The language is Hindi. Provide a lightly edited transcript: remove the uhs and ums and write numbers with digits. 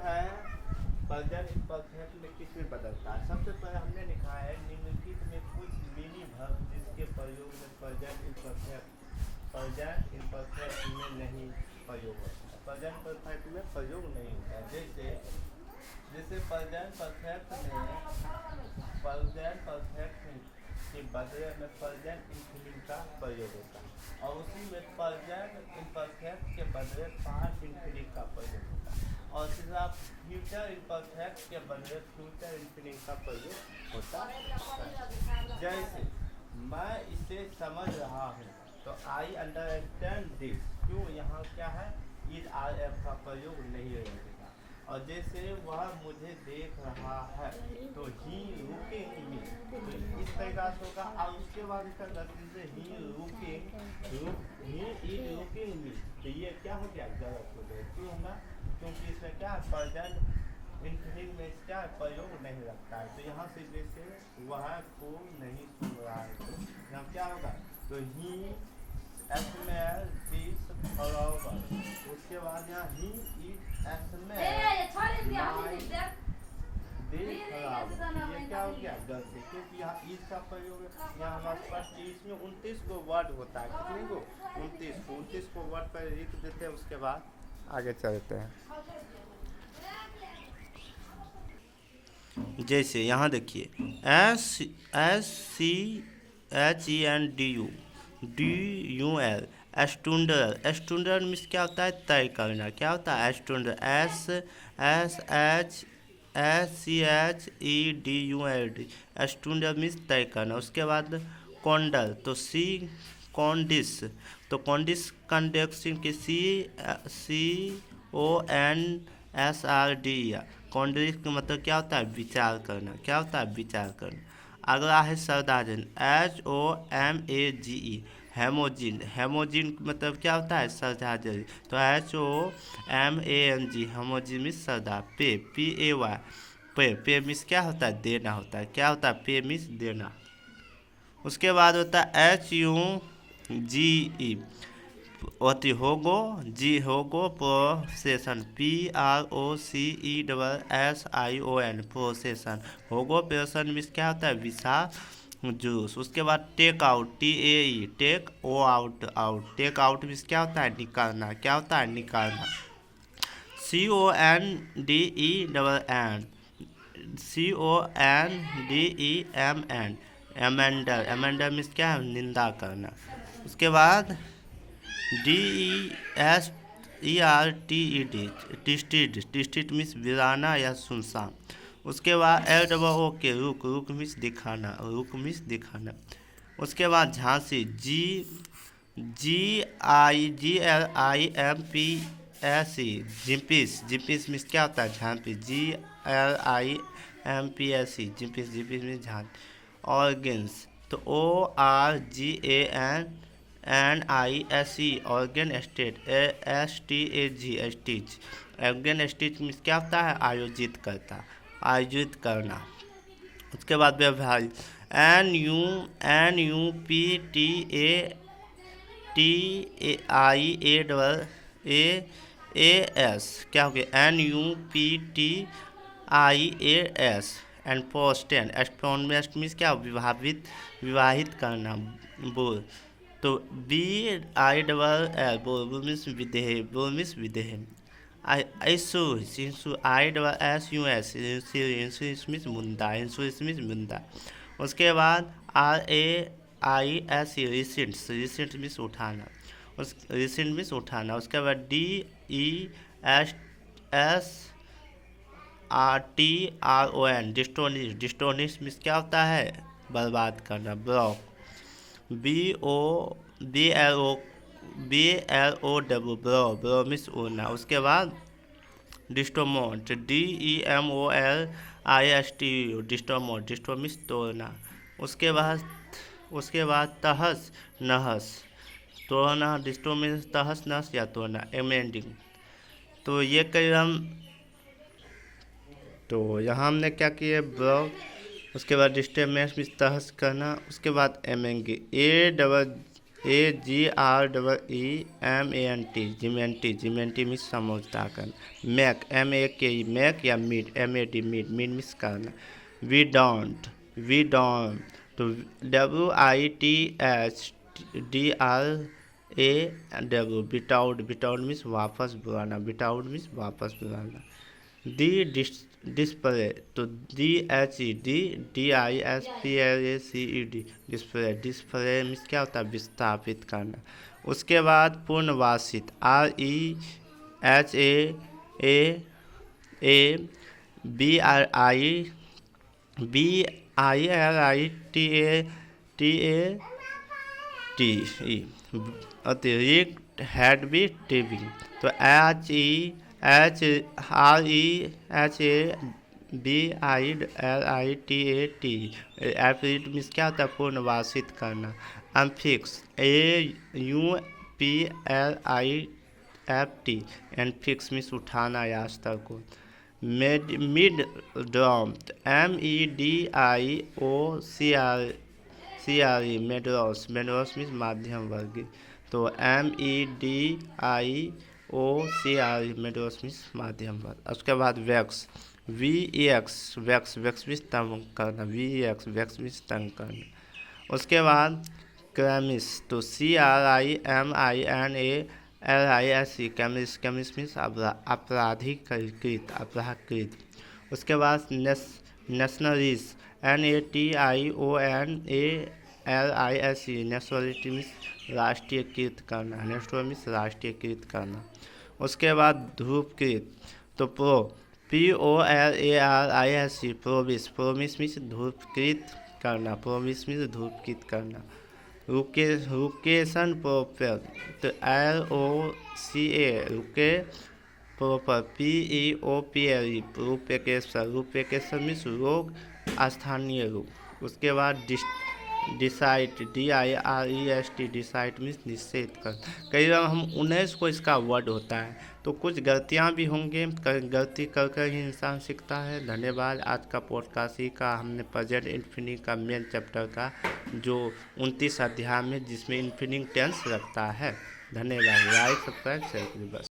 है प्रेजेंट इम्परफेक्ट में किस में बदलता है। सबसे पहले हमने लिखा है निम्नलिखित में कुछ मिनी वर्ब जिसके प्रयोग में प्रेजेंट इम्परफेक्ट में नहीं प्रयोग होता है। प्रेजेंट परफेक्ट में प्रयोग नहीं होता है। जैसे प्रेजेंट परफेक्ट के बदले में प्रेजेंट इंफिनिट का प्रयोग होता है और उसी में प्रेजेंट इम्परफेक्ट के बदले पास्ट इंफिनिट का प्रयोग होता है और तीसरा फ्यूचर इम्परफेक्ट के बदले फ्यूचर इंफिनिट का प्रयोग होता है। जैसे मैं इसे समझ रहा हूँ तो आई अंडरस्टैंड दिस, क्यों यहाँ क्या है इज आर एफ का प्रयोग नहीं रहेगा। और जैसे वह मुझे देख रहा है तो ही लुकिंग मी, तो इस तरीका से होगा। और उसके बाद इसका गलती से ही इज लुकिंग मी, तो ये क्या हो गया गलत हो गया। क्यों होगा क्योंकि इसमें क्या है प्रेजेंट इंफिनिट में क्या प्रयोग नहीं रखता है। तो यहाँ से जैसे वह को नहीं सुन रहा है तो यहाँ क्या होगा तो ही स्मेल दिस फ्लावर, उसके बाद यहाँ he is smell this flower, ये क्या हो गया गलती क्योंकि यहाँ इज का प्रयोग यहाँ हमारे पास इसमें 29 को वर्ड होता है। कितने को 29 को वर्ड पर लिख देते हैं। उसके बाद आगे चलते हैं। जैसे यहाँ देखिए SCHENDUL स्टूडेंट मीन्स क्या होता है तय करना। क्या होता है स्टूडेंट SCHEDULD स्टूडेंट मीन्स तय करना। उसके बाद कॉन्डल तो कॉन्डिस, तो कॉन्डिस कंडक्शन की CONSRD, कॉन्डिस का मतलब क्या होता है विचार करना। क्या होता है विचार करना। अगला है श्रद्धांजलि HOMAGE हेमोजिन मतलब क्या होता है श्रद्धांजलि, तो HOMANG हेमोजिन मीन्स श्रद्धा। PAY पे मीन्स क्या होता है देना होता है। क्या होता है पे मीन्स देना। उसके बाद होता है HUGE होती होगो प्रोसेसन PROCESSION प्रोसेसन। होगो प्रोसेसन मीन्स क्या होता है विशाल जूस। उसके बाद take out TAE take out means क्या होता है निकालना। क्या होता है निकालना। CONDEMN एमेंडर मीन्स क्या है निंदा करना। उसके बाद डिस्ट्रीट मीन्स वीराना या सुनसान। उसके बाद LOOK रुक मीन्स दिखाना। उसके बाद झांसी GLIMPSE जिम्पीस मीन्स क्या होता है झांपी। GLIMPSE जिम्पीस मीन्स झांपी। ऑर्गेन्स तो ORGANNISE organ state STAG organ state means क्या होता है आयोजित करना। उसके बाद व्यवहारिक NUPTIAAS क्या हो गया NUPTIAS एंड पोस्टेन एस्ट्रोनमेस्ट मीन्स क्या विवाहित करना बोल। तो BILL बोल मीन्स विदेह। ISUS मीन्स मुंदा। उसके बाद RAISE रिसेंट मीन्स उठाना। उसके बाद DESTRON डिस्टोनिश मीन्स क्या होता है बर्बाद करना ब्लॉक। BLOW ब्लो मीन्स उड़ना। उसके बाद डिस्टोमोट DEMOLIST डिस्टो मीन्स तोड़ना। उसके बाद तहस नहस तोड़ना। डिस्टो मीन्स तहस नहस या तोड़ना एमेंडिंग। तो ये कई हम तो यहाँ हमने क्या किया ब्लॉक। उसके बाद डिस्टर्बेंस मीन्स तहस करना। उसके बाद एमेंगे AGREEMANT जिमेंटी मीन्स समझौता करना। मैक MAKE मैक या मीट MAD मीट मीन्स करना। वी डोंट तो WITHDRAW विटाउट मीन्स वापस बुलाना। दी डिस्प्ले तो DISPLACED डिस्प्ले मीन्स क्या होता है, विस्थापित करना। उसके बाद पूर्णवासित REHABILITATE अतिरिक्त हैड बी टीवी तो HEHABILITATE एफिट मीन्स क्या होता है, पूर्णवासित करना। अनफिक्स AUPLIFT एनफिक्स मीन्स उठाना या स्तर को। Mid drawn MEDIOCRE Meadows means मध्यम वर्गीय तो MEDIOCRE मेडोस मीन्स मध्यम वर्ग। उसके बाद वैक्स वैक्स मीन्स तंग करना। वैक्स मीन्स तंग करना। उसके बाद क्राइमिस तो CRIMINALISE कैमिस मीन्स अपराधिकृत। उसके बाद नेशनलिस्ट NATIONALISE नेशनलिटी मीन्स राष्ट्रीयकृत करना। उसके बाद धूपकृत तो POLARISE प्रोमिस मीन्स धूपकृत करना। रुकेशन प्रॉपर तो ROCA रुके प्रॉपर PEOPLE रूपेकेशन मीन्स रोग स्थानीय रूप। उसके बाद डिसाइट DIREST डिसाइट मीन्स निषेध कर। कई बार हम 19 को इसका वर्ड होता है तो कुछ गलतियां भी होंगे, गलती कर ही इंसान सीखता है। धन्यवाद। आज का पॉडकास्ट ही का हमने प्रेजेंट इन्फिनिट का मेन चैप्टर का जो 29 अध्याय में जिसमें इन्फिनिट टेंस रखता है। धन्यवाद। लाइक सब्सक्राइब शेयर करिए बस।